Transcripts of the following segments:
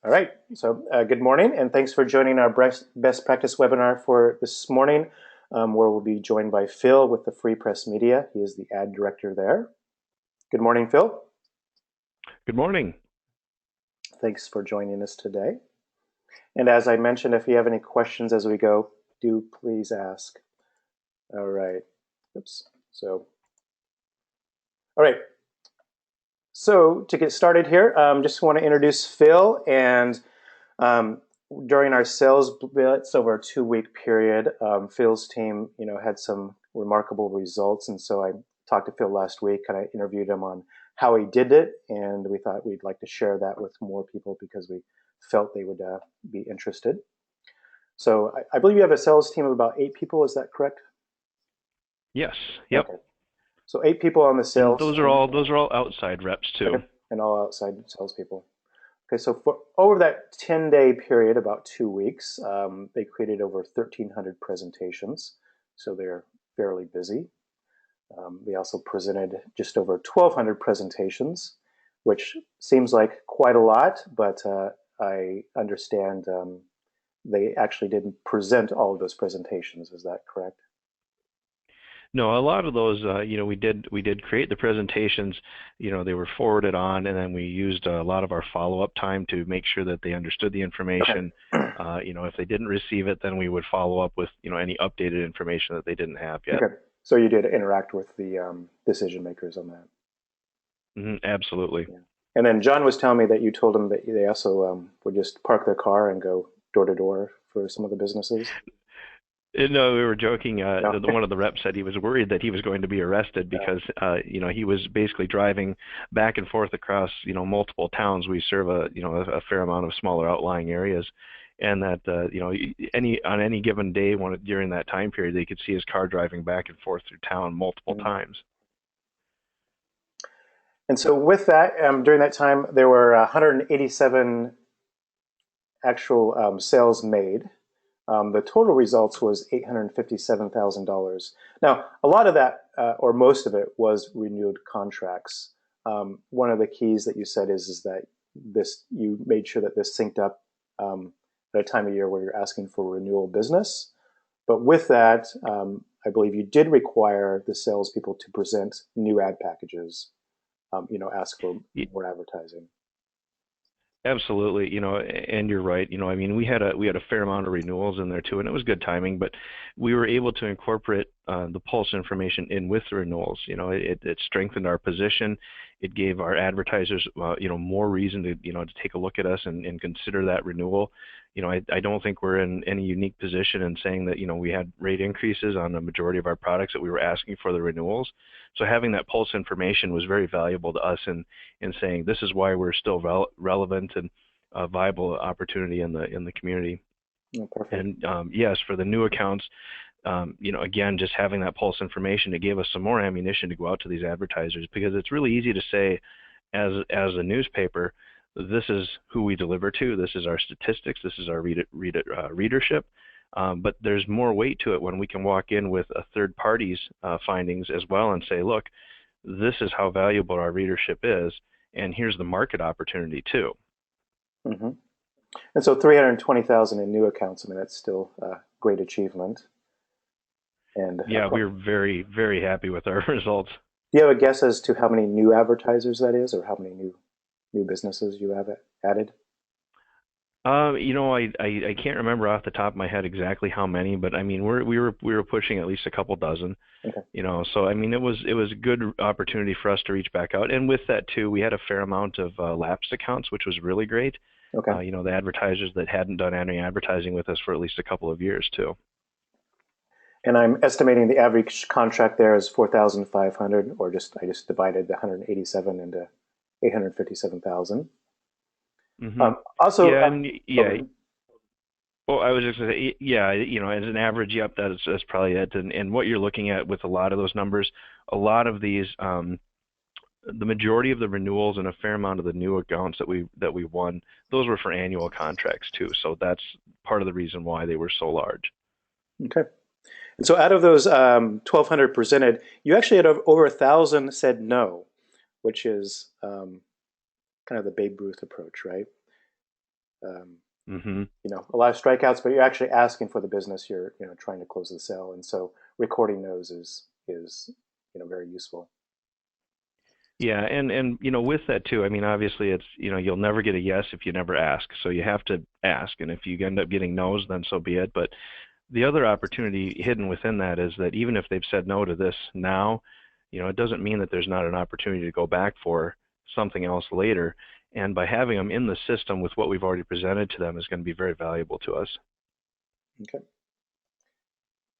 All right. So good morning, and thanks for joining our best practice webinar for this morning, where we'll be joined by Phil with the Free Press Media. He is the ad director there. Good morning, Phil. Good morning. Thanks for joining us today. And as I mentioned, if you have any questions as we go, do please ask. All right. Oops. All right. So to get started here, just want to introduce Phil. And during our sales blitz over a 2-week period, Phil's team, had some remarkable results. And so I talked to Phil last week, kind of interviewed him on how he did it, and we thought we'd like to share that with more people because we felt they would be interested. So I believe you have a sales team of about 8 people. Is that correct? Yes. Yep. Okay. So 8 people on the And sales those team. are all outside reps too. Okay. And all outside salespeople. Okay, so for over that 10-day period, about 2 weeks, they created over 1,300 presentations, so they're fairly busy. They also presented just over 1,200 presentations, which seems like quite a lot, but I understand they actually didn't present all of those presentations. Is that correct? No, a lot of those, we did create the presentations. They were forwarded on, and then we used a lot of our follow-up time to make sure that they understood the information. Okay. If they didn't receive it, then we would follow up with any updated information that they didn't have yet. Okay. So you did interact with the decision makers on that. Absolutely. Yeah. And then John was telling me that you told him that they also would just park their car and go door to door for some of the businesses. No, we were joking. No. One of the reps said he was worried that he was going to be arrested because, he was basically driving back and forth across, multiple towns. We serve a fair amount of smaller outlying areas, and that, on any given day during that time period, they could see his car driving back and forth through town multiple times. And so with that, during that time, there were 187 actual sales made. The total results was $857,000. Now, a lot of that, or most of it, was renewed contracts. One of the keys that you said is that you made sure that this synced up at a time of year where you're asking for renewal business. But with that, I believe you did require the salespeople to present new ad packages, ask for more advertising. Absolutely, and you're right. We had a fair amount of renewals in there too, and it was good timing. But we were able to incorporate the pulse information in with the renewals. It strengthened our position. It gave our advertisers, more reason to take a look at us and consider that renewal. I don't think we're in any unique position in saying that we had rate increases on the majority of our products that we were asking for the renewals. So having that pulse information was very valuable to us in saying this is why we're still relevant and a viable opportunity in the community. Oh, perfect. And yes, for the new accounts, again, just having that pulse information, it gave us some more ammunition to go out to these advertisers, because it's really easy to say as a newspaper, this is who we deliver to, this is our statistics, this is our readership. But there's more weight to it when we can walk in with a third party's findings as well and say, look, this is how valuable our readership is, and here's the market opportunity too. Mm-hmm. And so 320,000 in new accounts, that's still a great achievement. And yeah, we're very, very happy with our results. Do you have a guess as to how many new advertisers that is, or how many new businesses you have added? I can't remember off the top of my head exactly how many, but we were pushing at least a couple dozen. Okay. So it was a good opportunity for us to reach back out, and with that too, we had a fair amount of lapsed accounts, which was really great. Okay. The advertisers that hadn't done any advertising with us for at least a couple of years too. And I'm estimating the average contract there is 4,500, or I just divided the 187 into 857,000. Mm-hmm. Also, Well, I was just going to say, yeah, as an average, yep, that's probably it. And what you're looking at with a lot of those numbers, a lot of these, the majority of the renewals and a fair amount of the new accounts that we won, those were for annual contracts too. So that's part of the reason why they were so large. Okay. And so out of those 1,200 presented, you actually had over 1,000 said no, which is kind of the Babe Ruth approach, right? Um, Hmm. a lot of strikeouts, but you're actually asking for the business. You're trying to close the sale, and so recording those is very useful. Yeah, and with that too, I mean, obviously it's you'll never get a yes if you never ask. So you have to ask, and if you end up getting no's, then so be it. But the other opportunity hidden within that is that even if they've said no to this now, it doesn't mean that there's not an opportunity to go back for something else later. And by having them in the system with what we've already presented to them is going to be very valuable to us. Okay.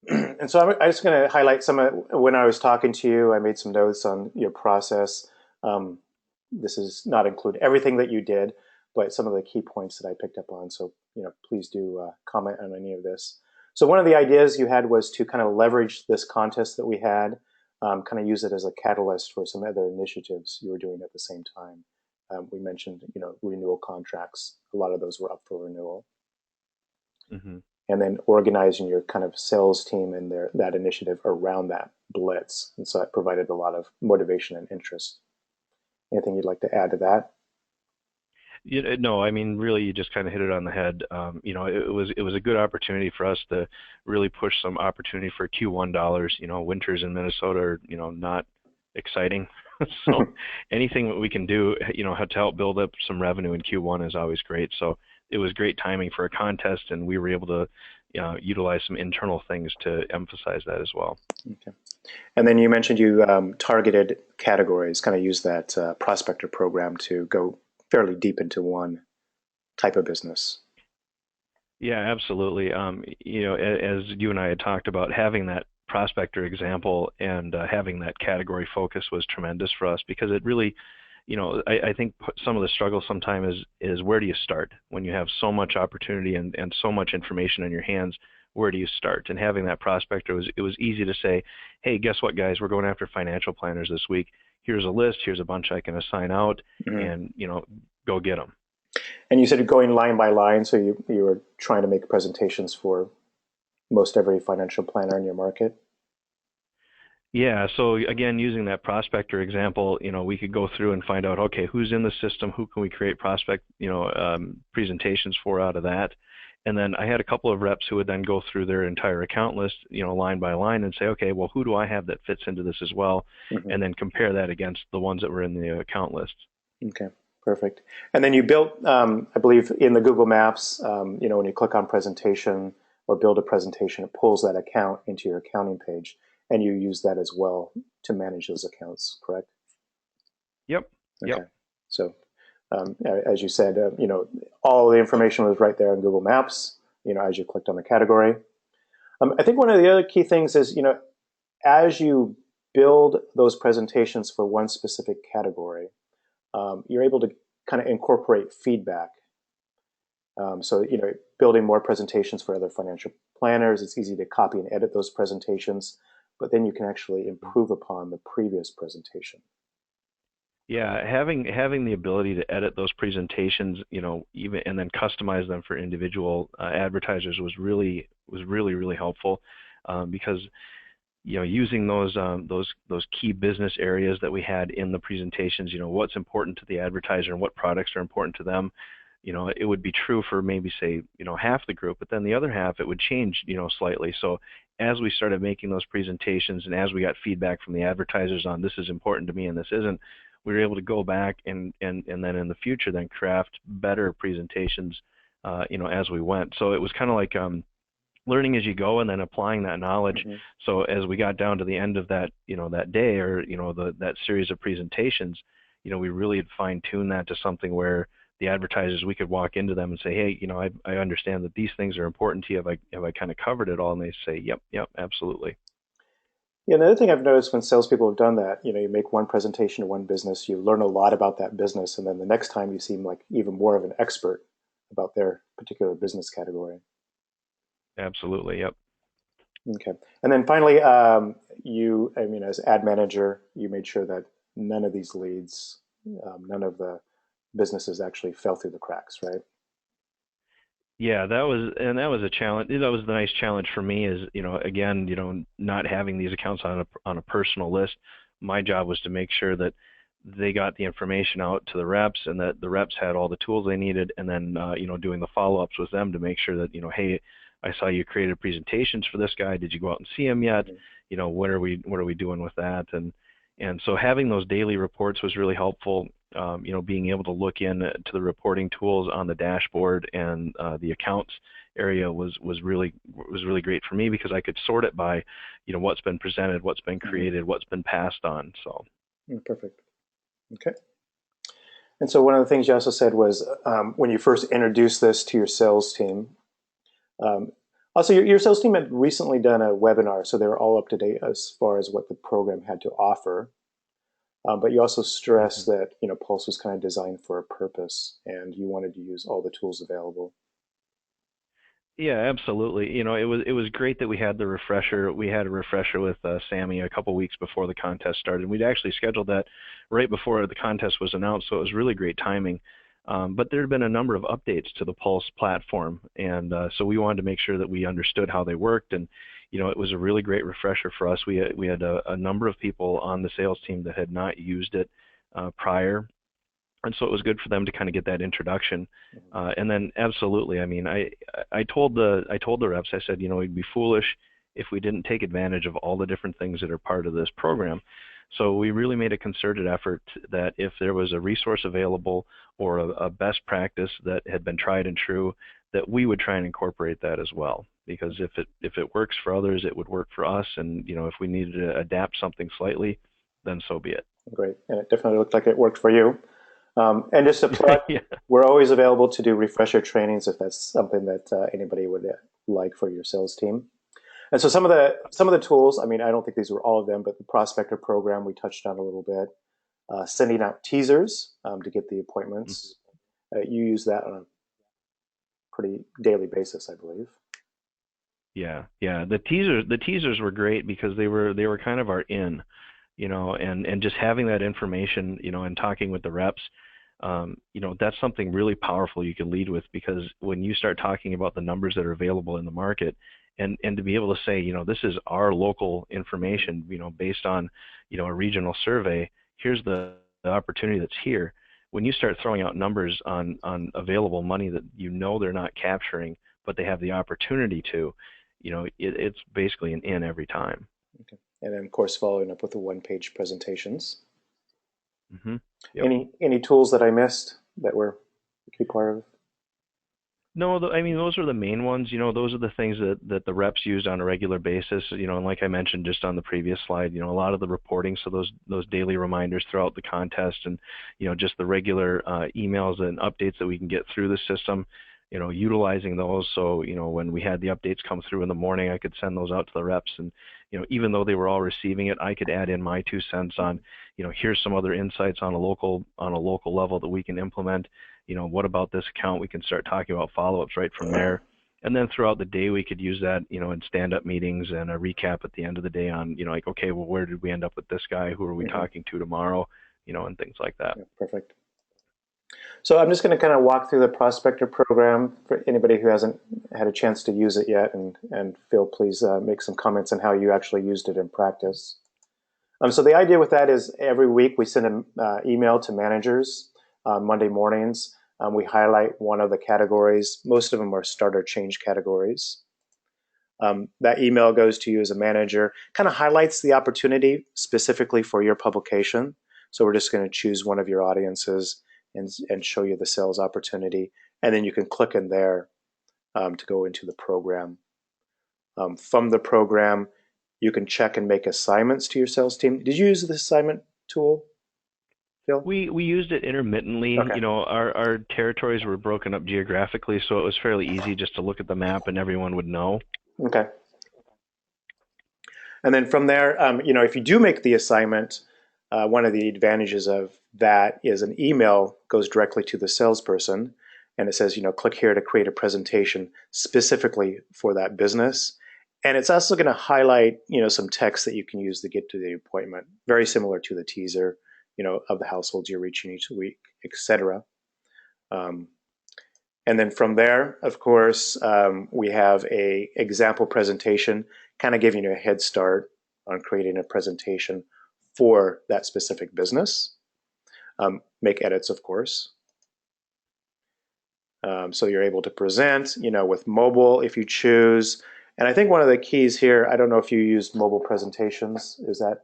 And so I'm just going to highlight some of when I was talking to you. I made some notes on your process. Um, this is not include everything that you did, but some of the key points that I picked up on. So please do comment on any of this. So one of the ideas you had was to kind of leverage this contest that we had, kind of use it as a catalyst for some other initiatives you were doing at the same time. We mentioned renewal contracts. A lot of those were up for renewal, Hmm. and then organizing your kind of sales team and that initiative around that blitz. And so it provided a lot of motivation and interest. Anything you'd like to add to that? No, I mean, really, you just kind of hit it on the head. It was a good opportunity for us to really push some opportunity for Q1 dollars. Winters in Minnesota are not exciting, so anything that we can do, to help build up some revenue in Q1 is always great. So it was great timing for a contest, and we were able to utilize some internal things to emphasize that as well. Okay. And then you mentioned you targeted categories, kind of use that prospector program to go fairly deep into one type of business. Yeah, absolutely. As you and I had talked about, having that prospector example and having that category focus was tremendous for us because it really, I think some of the struggle sometimes is where do you start when you have so much opportunity and so much information in your hands. Where do you start? And having that prospector it was easy to say, hey, guess what, guys? We're going after financial planners this week. Here's a list. Here's a bunch I can assign out, Mm-hmm. and go get them. And you said going line by line, so you were trying to make presentations for most every financial planner in your market. Yeah, so again, using that prospector example, we could go through and find out, okay, who's in the system, who can we create presentations for out of that, and then I had a couple of reps who would then go through their entire account list, line by line, and say, okay, well, who do I have that fits into this as well, Mm-hmm. and then compare that against the ones that were in the account list. Okay, perfect. And then you built, I believe, in the Google Maps, when you click on presentation or build a presentation, it pulls that account into your accounting page, and you use that as well to manage those accounts, correct? Yep, Okay. yep. So, as you said, all the information was right there in Google Maps, as you clicked on the category. I think one of the other key things is, as you build those presentations for one specific category, you're able to kind of incorporate feedback. So, building more presentations for other financial planners, it's easy to copy and edit those presentations, but then you can actually improve upon the previous presentation. Yeah, having the ability to edit those presentations, even and then customize them for individual advertisers was really helpful because using those key business areas that we had in the presentations, what's important to the advertiser and what products are important to them. It would be true for maybe say half the group, but then the other half it would change slightly. So as we started making those presentations and as we got feedback from the advertisers on this is important to me and this isn't, we were able to go back and then in the future then craft better presentations as we went. So it was kind of like learning as you go and then applying that knowledge. Mm-hmm. So as we got down to the end of that that day or that series of presentations, we really had fine-tuned that to something where the advertisers, we could walk into them and say, hey, I understand that these things are important to you. Have I kind of covered it all? And they say, yep, absolutely. Yeah, another thing I've noticed when salespeople have done that, you make one presentation to one business, you learn a lot about that business, and then the next time you seem like even more of an expert about their particular business category. Absolutely, yep. Okay. And then finally, as ad manager, you made sure that none of these leads, none of the businesses actually fell through the cracks, right? Yeah, that was a challenge. That was the nice challenge for me is, again, not having these accounts on a personal list. My job was to make sure that they got the information out to the reps, and that the reps had all the tools they needed, and then doing the follow-ups with them to make sure that hey, I saw you created presentations for this guy. Did you go out and see him yet? What are we doing with that? And so having those daily reports was really helpful. Being able to look in to the reporting tools on the dashboard and the accounts area was really great for me, because I could sort it by what's been presented, what's been created, what's been passed on. So Perfect. Okay. And so one of the things you also said was when you first introduced this to your sales team, um, also your sales team had recently done a webinar, so they were all up to date as far as what the program had to offer. But you also stressed that Pulse was kind of designed for a purpose, and you wanted to use all the tools available. Yeah, absolutely. It was great that we had the refresher. We had a refresher with Sammy a couple weeks before the contest started. We'd actually scheduled that right before the contest was announced, so it was really great timing. But there had been a number of updates to the Pulse platform, and so we wanted to make sure that we understood how they worked. And it was a really great refresher for us. We had a number of people on the sales team that had not used it prior, and so it was good for them to kind of get that introduction. And then absolutely, I mean, I told the reps, I said, it'd be foolish if we didn't take advantage of all the different things that are part of this program. So we really made a concerted effort that if there was a resource available or a best practice that had been tried and true, that we would try and incorporate that as well. Because if it works for others, it would work for us. And if we needed to adapt something slightly, then so be it. Great, and it definitely looked like it worked for you. And just to plug, Yeah. we're always available to do refresher trainings if that's something that anybody would like for your sales team. And so some of the tools, I mean, I don't think these were all of them, but the prospector program we touched on a little bit. Sending out teasers to get the appointments. You use that on a pretty daily basis, I believe. Yeah. The teasers were great because they were kind of our in, and just having that information, and talking with the reps, that's something really powerful you can lead with, because when you start talking about the numbers that are available in the market, and to be able to say, this is our local information, based on, a regional survey, here's the opportunity that's here. When you start throwing out numbers on available money that they're not capturing, but they have the opportunity to, it's basically an in every time. Okay. And then, of course, following up with the one-page presentations. Yep. Any tools that I missed that were a key part of? No, I mean, those are the main ones. Those are the things that the reps use on a regular basis. And like I mentioned just on the previous slide, a lot of the reporting, so those daily reminders throughout the contest, and just the regular emails and updates that we can get through the system. Utilizing those. So when we had the updates come through in the morning, I could send those out to the reps, and even though they were all receiving it, I could add in my 2 cents on here's some other insights on a local level that we can implement. What about this account? We can start talking about follow-ups right from there. And then throughout the day, we could use that, in stand-up meetings and a recap at the end of the day on, like, okay, well, where did we end up with this guy? Who are we talking to tomorrow? And things like that. Yeah, perfect. So I'm just going to kind of walk through the prospector program for anybody who hasn't had a chance to use it yet, and Phil, please make some comments on how you actually used it in practice. So the idea with that is every week we send an email to managers Monday mornings. We highlight one of the categories. Most of them are starter change categories. That email goes to you as a manager, kind of highlights the opportunity specifically for your publication. So we're just going to choose one of your audiences and show you the sales opportunity. And then you can click in there to go into the program. From the program, you can check and make assignments to your sales team. Did you use the assignment tool, Phil? We used it intermittently. Okay. Our territories were broken up geographically, so it was fairly easy just to look at the map and everyone would know. Okay. And then from there, if you do make the assignment, one of the advantages of that is an email goes directly to the salesperson, and it says, click here to create a presentation specifically for that business. And it's also going to highlight, some text that you can use to get to the appointment, very similar to the teaser, of the households you're reaching each week, etc. And then from there, of course, we have a example presentation, kind of giving you a head start on creating a presentation for that specific business. make edits, of course. So you're able to present, with mobile if you choose. And I think one of the keys here, I don't know if you used mobile presentations. Is that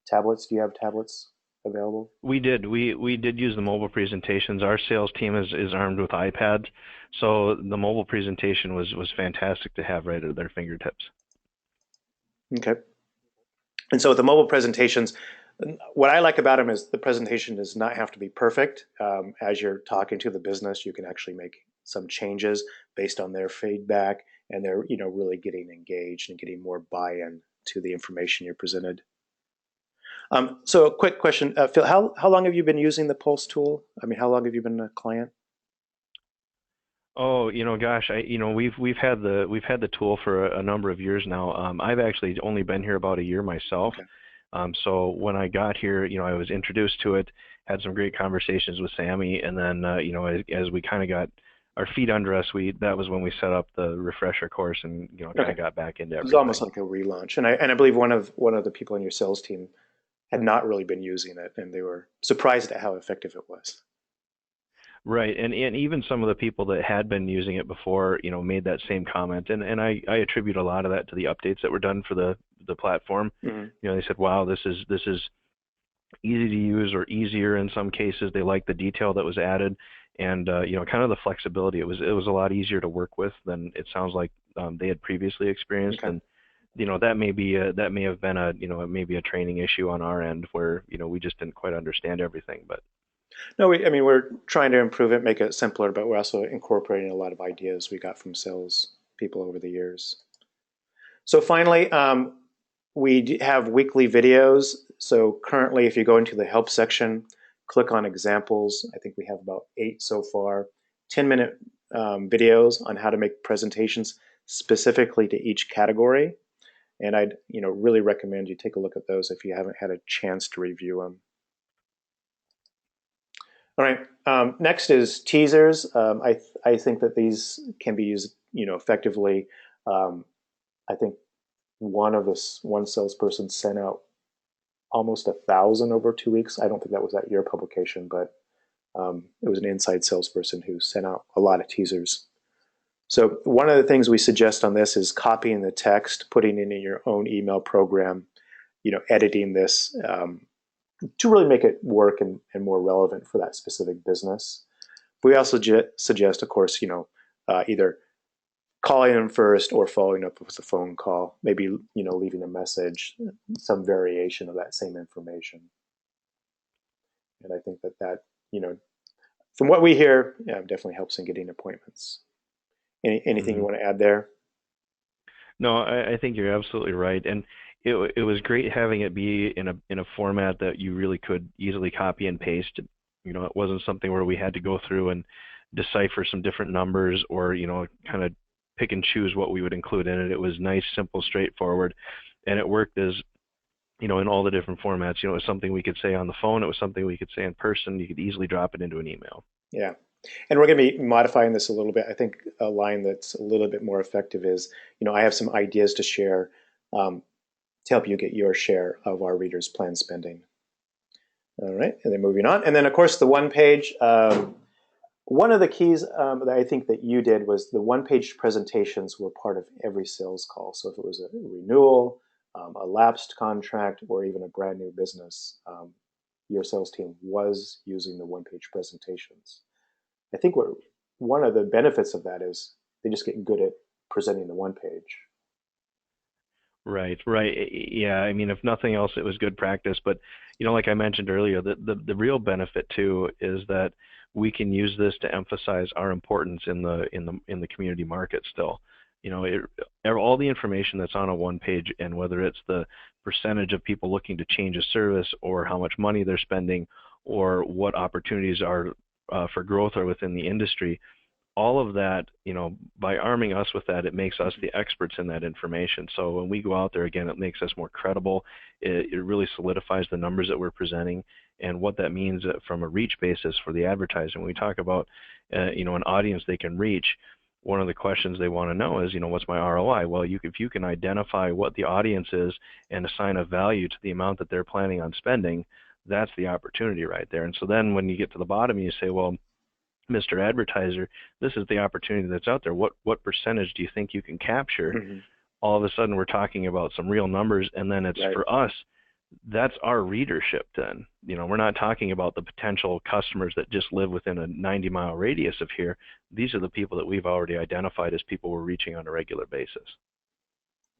tablets? Do you have tablets available? We did. We did use the mobile presentations. Our sales team is armed with iPads, so the mobile presentation was fantastic to have right at their fingertips. Okay. And so with the mobile presentations, what I like about them is the presentation does not have to be perfect. As you're talking to the business, you can actually make some changes based on their feedback, and they're really getting engaged and getting more buy-in to the information you're presented. So a quick question, Phil, how long have you been using the Pulse tool? I mean, how long have you been a client? Oh, gosh, we've had the tool for a number of years now. I've actually only been here about a year myself. Okay. So when I got here, I was introduced to it, had some great conversations with Sammy, and then as we kind of got our feet under us, that was when we set up the refresher course and kind Okay. of got back into It was almost everything. like a relaunch, and I believe one of the people on your sales team had not really been using it, and they were surprised at how effective it was. Right, and even some of the people that had been using it before, made that same comment, and I attribute a lot of that to the updates that were done for the platform. Mm-hmm. They said, "Wow, this is easy to use or easier in some cases." They liked the detail that was added, and kind of the flexibility. It was a lot easier to work with than it sounds like they had previously experienced, Okay. and that may have been maybe a training issue on our end where we just didn't quite understand everything, but. No, I mean, we're trying to improve it, make it simpler, but we're also incorporating a lot of ideas we got from sales people over the years. So finally, we have weekly videos. So currently, if you go into the help section, click on examples. I think we have about 8 so far. 10-minute videos on how to make presentations specifically to each category. And I'd really recommend you take a look at those if you haven't had a chance to review them. All right. Next is teasers. I think that these can be used effectively. Um, I think one salesperson sent out almost 1,000 over 2 weeks. I don't think that was at your publication, but it was an inside salesperson who sent out a lot of teasers. So one of the things we suggest on this is copying the text, putting it in your own email program, editing this to really make it work and more relevant for that specific business. We also suggest, of course, either calling them first or following up with a phone call, maybe leaving a message, some variation of that same information. And I think that from what we hear, definitely helps in getting appointments. Anything you Mhm. want to add there? No, I think you're absolutely right, and it was great having it be in a format that you really could easily copy and paste. It wasn't something where we had to go through and decipher some different numbers or kind of pick and choose what we would include in it. It was nice, simple, straightforward, and it worked as in all the different formats. It was something we could say on the phone. It was something we could say in person. You could easily drop it into an email. Yeah. And we're going to be modifying this a little bit. I think a line that's a little bit more effective is, I have some ideas to share um, to help you get your share of our readers' planned spending. All right, and then moving on. And then, of course, the one page. One of the keys that I think that you did was the one-page presentations were part of every sales call. So if it was a renewal, a lapsed contract, or even a brand new business, your sales team was using the one-page presentations. I think one of the benefits of that is they just get good at presenting the one page. Right, right. Yeah, I mean, if nothing else, it was good practice. But, like I mentioned earlier, the real benefit too is that we can use this to emphasize our importance in the community market still. All the information that's on a one page, and whether it's the percentage of people looking to change a service, or how much money they're spending, or what opportunities are for growth are within the industry, all of that, by arming us with that, it makes us the experts in that information. So when we go out there, again, it makes us more credible. It really solidifies the numbers that we're presenting and what that means from a reach basis for the advertiser. When we talk about, an audience they can reach, one of the questions they want to know is, what's my ROI? Well, if you can identify what the audience is and assign a value to the amount that they're planning on spending, that's the opportunity right there. And so then when you get to the bottom, you say, well, Mr. Advertiser, this is the opportunity that's out there. What percentage do you think you can capture? Hmm. All of a sudden we're talking about some real numbers, and then it's Right. for us, that's our readership then. We're not talking about the potential customers that just live within a 90-mile radius of here. These are the people that we've already identified as people we're reaching on a regular basis.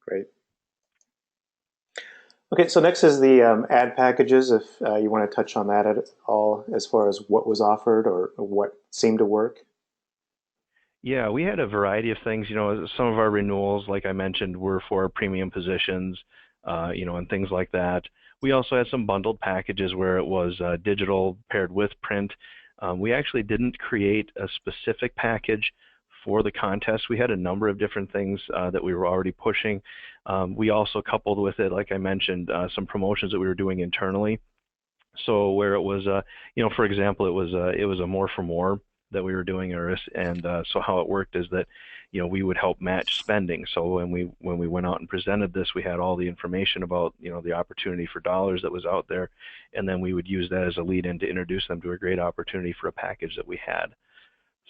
Great. Okay, so next is the ad packages. If you want to touch on that at all, as far as what was offered or what seemed to work. Yeah, we had a variety of things. Some of our renewals, like I mentioned, were for premium positions, and things like that. We also had some bundled packages where it was digital paired with print. We actually didn't create a specific package for the contest. We had a number of different things that we were already pushing. We also coupled with it, like I mentioned, some promotions that we were doing internally. So where it was, for example, it was a more for more that we were doing, and so how it worked is that, we would help match spending. So when we went out and presented this, we had all the information about, the opportunity for dollars that was out there, and then we would use that as a lead in to introduce them to a great opportunity for a package that we had.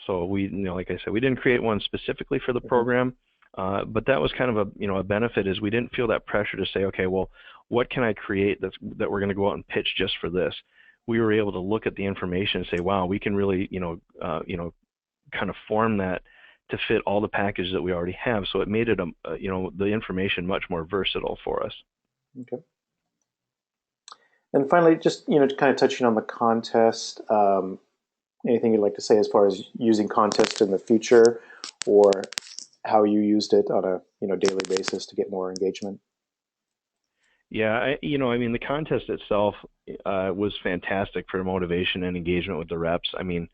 So we, like I said, we didn't create one specifically for the Hmm. program, but that was kind of a benefit is we didn't feel that pressure to say, okay, well, what can I create that we're going to go out and pitch just for this? We were able to look at the information and say, wow, we can really, kind of form that to fit all the packages that we already have. So it made it, the information much more versatile for us. Okay. And finally, just kind of touching on the contest. Anything you'd like to say as far as using contests in the future, or how you used it on a daily basis to get more engagement? Yeah, I mean, the contest itself was fantastic for motivation and engagement with the reps. I mean,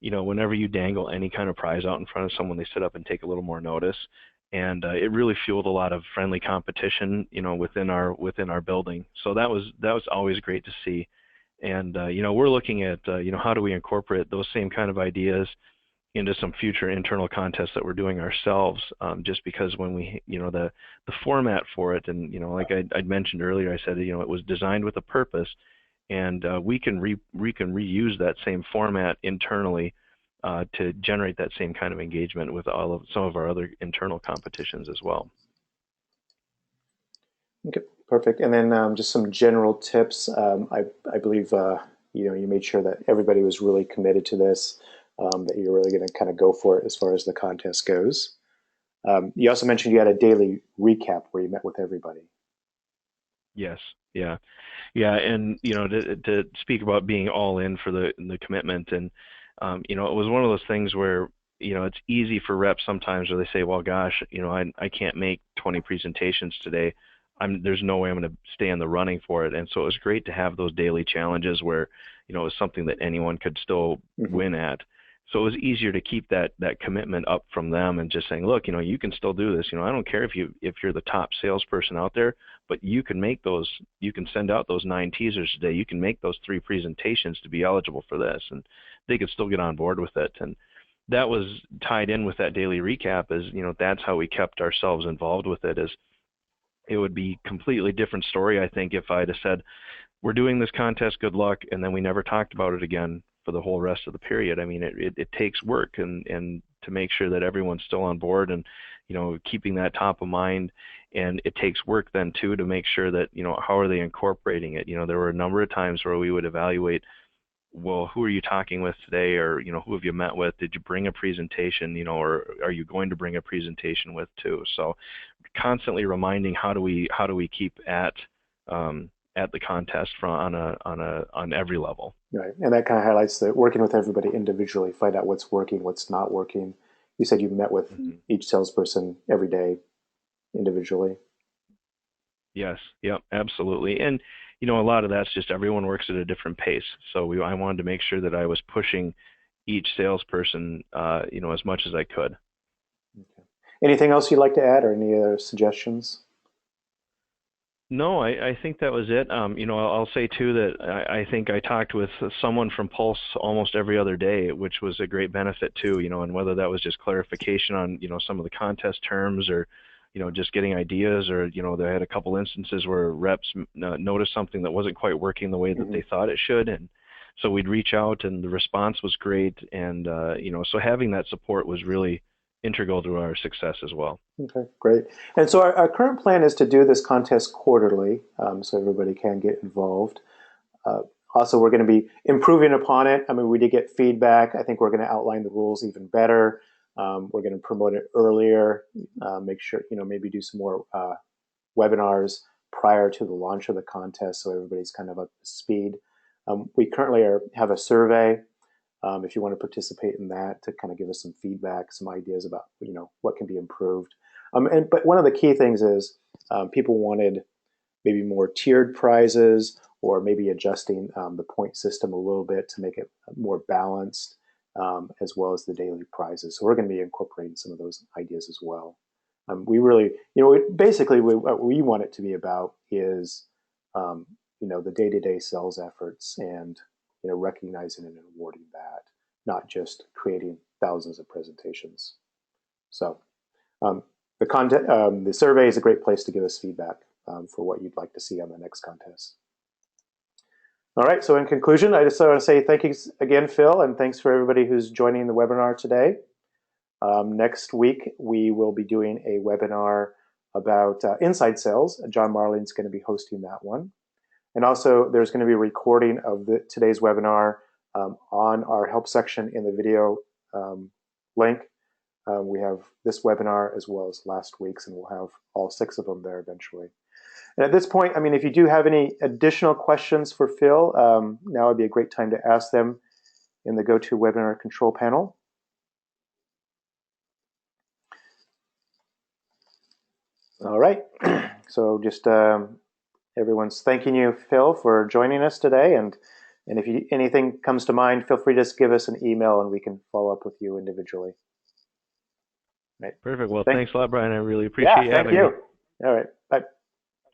whenever you dangle any kind of prize out in front of someone, they sit up and take a little more notice, and it really fueled a lot of friendly competition, within our building. So that was always great to see. And we're looking at how do we incorporate those same kind of ideas into some future internal contests that we're doing ourselves. Just because when we, the format for it, and like I'd mentioned earlier, I said it was designed with a purpose, and we can reuse that same format internally to generate that same kind of engagement with some of our other internal competitions as well. Okay, perfect. And then just some general tips. I believe you made sure that everybody was really committed to this, that you're really going to kind of go for it as far as the contest goes. You also mentioned you had a daily recap where you met with everybody. Yes, yeah. Yeah, and to speak about being all in for the commitment, and it was one of those things where it's easy for reps sometimes where they say, well, gosh, I can't make 20 presentations today. There's no way I'm going to stay in the running for it. And so it was great to have those daily challenges where it was something that anyone could still Hmm. win at. So it was easier to keep that commitment up from them and just saying, look, you can still do this. I don't care if you're the top salesperson out there, but you can send out those 9 teasers today. You can make those 3 presentations to be eligible for this, and they could still get on board with it. And that was tied in with that daily recap. Is that's how we kept ourselves involved with it. Is it would be completely different story, I think, if I'd have said, we're doing this contest, good luck, and then we never talked about it again for the whole rest of the period. I mean, it takes work, and to make sure that everyone's still on board, and keeping that top of mind. And it takes work then too to make sure that how are they incorporating it. There were a number of times where we would evaluate, well, who are you talking with today, or who have you met with? Did you bring a presentation, or are you going to bring a presentation with too? So constantly reminding, how do we keep at the contest on every level. Right. And that kind of highlights that working with everybody individually, find out what's working, what's not working. You said you met with Hmm. each salesperson every day individually. Yes, yep, absolutely. And a lot of that's just everyone works at a different pace. So I wanted to make sure that I was pushing each salesperson, as much as I could. Okay. Anything else you'd like to add or any other suggestions? No, I think that was it. I'll say too that I think I talked with someone from Pulse almost every other day, which was a great benefit too. And whether that was just clarification on some of the contest terms, or just getting ideas, or they had a couple instances where reps noticed something that wasn't quite working the way that Hmm. they thought it should, and so we'd reach out, and the response was great, and so having that support was really integral to our success as well. Okay, great. And so our current plan is to do this contest quarterly, so everybody can get involved. Uh, Also, we're going to be improving upon it. I mean, we did get feedback. I think we're going to outline the rules even better. We're going to promote it earlier, make sure, maybe do some more webinars prior to the launch of the contest so everybody's kind of up to speed. We currently have a survey. If you want to participate in that, to kind of give us some feedback, some ideas about what can be improved. But one of the key things is people wanted maybe more tiered prizes, or maybe adjusting the point system a little bit to make it more balanced, as well as the daily prizes. So we're going to be incorporating some of those ideas as well. We really, basically what we want it to be about is, the day-to-day sales efforts, and recognizing and awarding that, not just creating thousands of presentations. So um, the survey is a great place to give us feedback for what you'd like to see on the next contest. All right, so in conclusion, I just want to say thank you again, Phil, and thanks for everybody who's joining the webinar today. Next week, we will be doing a webinar about inside sales. John Marling's going to be hosting that one. And also, there's going to be a recording of today's webinar on our help section in the video link. We have this webinar as well as last week's, and we'll have all 6 of them there eventually. And at this point, I mean, if you do have any additional questions for Phil, now would be a great time to ask them in the GoToWebinar control panel. All right, so just everyone's thanking you, Phil, for joining us today. And if anything comes to mind, feel free to just give us an email and we can follow up with you individually. Right. Perfect. Well, thanks a lot, Brian. I really Yeah, appreciate you thank having me. you. All right.